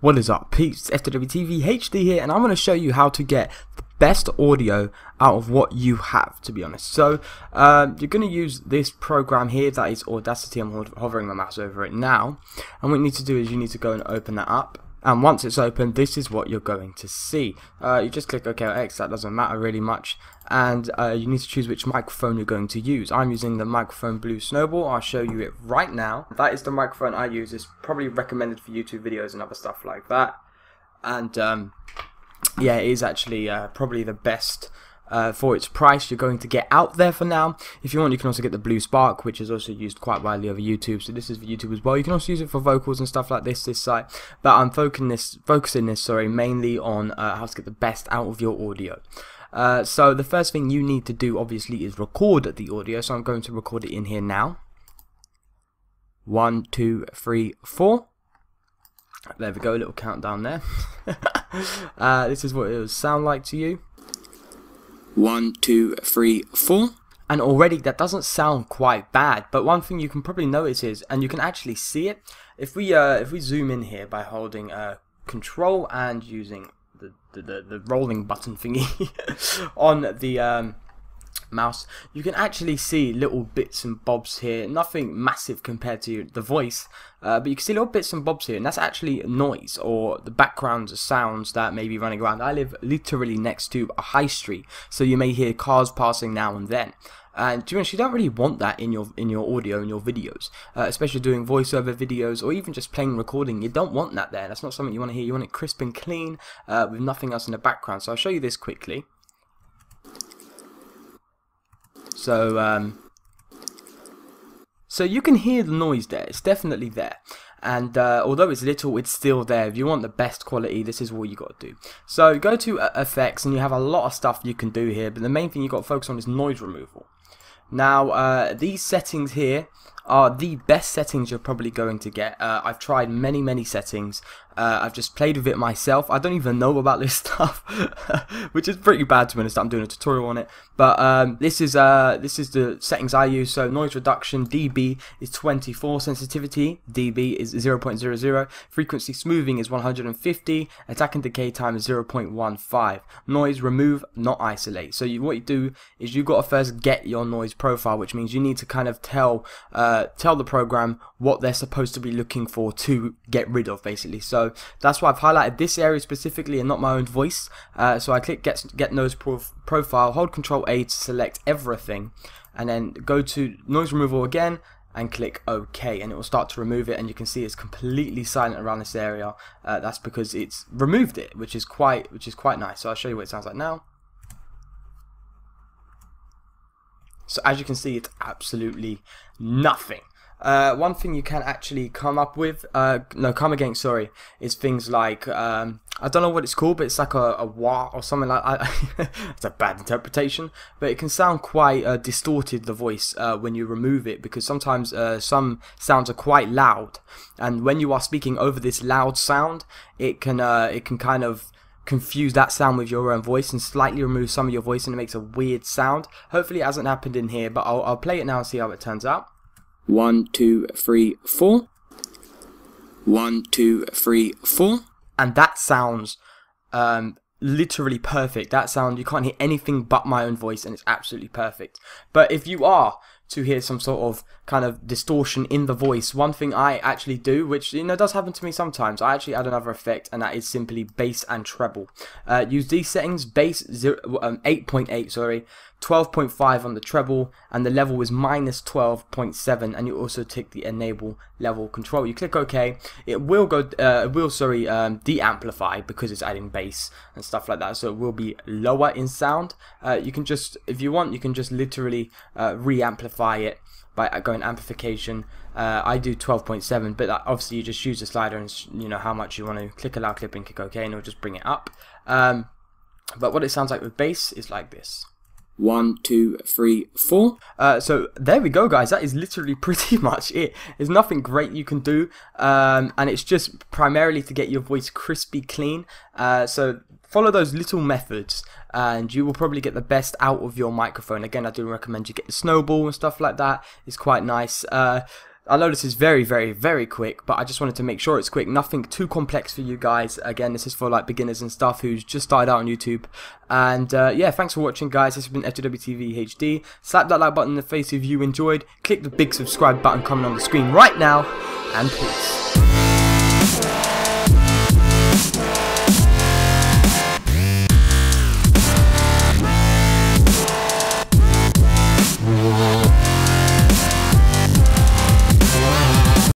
What is up, peeps? FWTV HD here, and I'm going to show you how to get the best audio out of what you have, to be honest. So you're going to use this program here, that is Audacity. I'm hovering my mouse over it now, and what you need to do is you need to go and open that up, and once it's open, this is what you're going to see. You just click OK or X, that doesn't matter really much, and you need to choose which microphone you're going to use. I'm using the microphone Blue Snowball. I'll show you it right now. That is the microphone I use. It's probably recommended for YouTube videos and other stuff like that, and yeah, it is actually probably the best for its price you're going to get out there for now. If you want, you can also get the Blue Spark, which is also used quite widely over YouTube, so this is for YouTube as well. You can also use it for vocals and stuff like this site, but I'm focusing this mainly on how to get the best out of your audio. So the first thing you need to do obviously is record the audio, so I'm going to record it in here now. 1, 2, 3, 4. There we go, a little countdown there. This is what it will sound like to you. 1, 2, 3, 4. And already that doesn't sound quite bad, but one thing you can probably notice is, and you can actually see it, if we zoom in here by holding Control and using the rolling button thingy on the mouse, you can actually see little bits and bobs here. Nothing massive compared to the voice, but you can see little bits and bobs here, and that's actually noise or the background sounds that may be running around. I live literally next to a high street, so you may hear cars passing now and then. And to be honest, you don't really want that in your audio, in your videos, especially doing voiceover videos or even just plain recording. You don't want that there. That's not something you want to hear. You want it crisp and clean with nothing else in the background. So I'll show you this quickly. So so you can hear the noise there. It's definitely there. And although it's little, it's still there. If you want the best quality, this is what you got to do. So go to effects, and you have a lot of stuff you can do here, but the main thing you got to focus on is noise removal. Now these settings here are the best settings you're probably going to get. I've tried many settings. I've just played with it myself. I don't even know about this stuff, which is pretty bad to be honest. I'm doing a tutorial on it, but this is the settings I use. So noise reduction dB is 24, sensitivity dB is 0.00, frequency smoothing is 150, attack and decay time is 0.15. Noise remove, not isolate. So what you do is you got to first get your noise profile, which means you need to kind of tell the program what they're supposed to be looking for to get rid of, basically. So that's why I've highlighted this area specifically and not my own voice. So I click get noise profile, hold Control A to select everything, and then go to noise removal again and click OK, and it will start to remove it, and you can see it's completely silent around this area. That's because it's removed it, which is quite nice. So I'll show you what it sounds like now. So as you can see, it's absolutely nothing. One thing you can actually come against, sorry, is things like, I don't know what it's called, but it's like a wah or something like that. It's a bad interpretation, but it can sound quite distorted, the voice, when you remove it, because sometimes some sounds are quite loud, and when you are speaking over this loud sound, it can kind of confuse that sound with your own voice and slightly remove some of your voice, and it makes a weird sound. Hopefully it hasn't happened in here, but I'll play it now and see how it turns out. 1, 2, 3, 4. 1, 2, 3, 4. And that sounds literally perfect. That sound, you can't hear anything but my own voice, and it's absolutely perfect. But if you are to hear some sort of kind of distortion in the voice, one thing I actually do, which does happen to me sometimes, I actually add another effect, and that is simply bass and treble. Use these settings: bass 8.8, sorry, 12.5 on the treble, and the level is -12.7, and you also tick the enable level control. You click OK, it will go de-amplify because it's adding bass and stuff like that, so it will be lower in sound. You can just, if you want, you can just literally re-amplify it by going amplification. I do 12.7, but obviously you just use the slider and how much you want to. Click allow clipping, click OK, and it'll just bring it up. But what it sounds like with bass is like this. 1, 2, 3, 4. So there we go, guys. That is literally pretty much it. There's nothing great you can do, and it's just primarily to get your voice crispy clean. So follow those little methods, and you will probably get the best out of your microphone. Again, I do recommend you get the Snowball and stuff like that. It's quite nice. I know this is very quick, but I just wanted to make sure it's quick. Nothing too complex for you guys. Again, this is for like beginners and stuff who's just started out on YouTube. And yeah, thanks for watching, guys. This has been FTWTV HD. Slap that like button in the face if you enjoyed. Click the big subscribe button coming on the screen right now. And peace.